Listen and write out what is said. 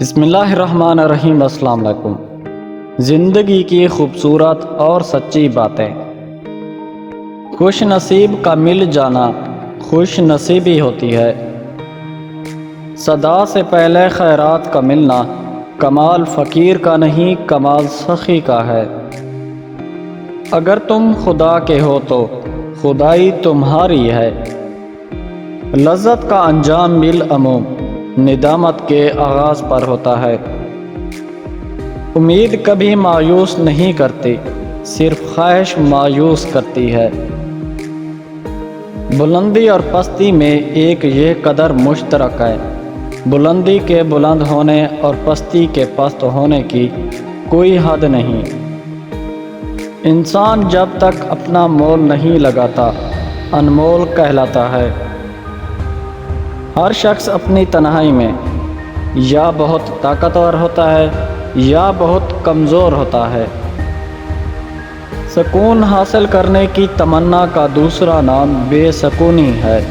بسم اللہ الرحمن الرحیم۔ السلام علیکم۔ زندگی کی خوبصورت اور سچی باتیں۔ خوش نصیب کا مل جانا خوش نصیبی ہوتی ہے۔ صدا سے پہلے خیرات کا ملنا کمال فقیر کا نہیں، کمال سخی کا ہے۔ اگر تم خدا کے ہو تو خدائی تمہاری ہے۔ لذت کا انجام بالعموم ندامت کے آغاز پر ہوتا ہے۔ امید کبھی مایوس نہیں کرتی، صرف خواہش مایوس کرتی ہے۔ بلندی اور پستی میں ایک یہ قدر مشترک ہے، بلندی کے بلند ہونے اور پستی کے پست ہونے کی کوئی حد نہیں۔ انسان جب تک اپنا مول نہیں لگاتا انمول کہلاتا ہے۔ ہر شخص اپنی تنہائی میں یا بہت طاقتور ہوتا ہے یا بہت کمزور ہوتا ہے۔ سکون حاصل کرنے کی تمنا کا دوسرا نام بے سکونی ہے۔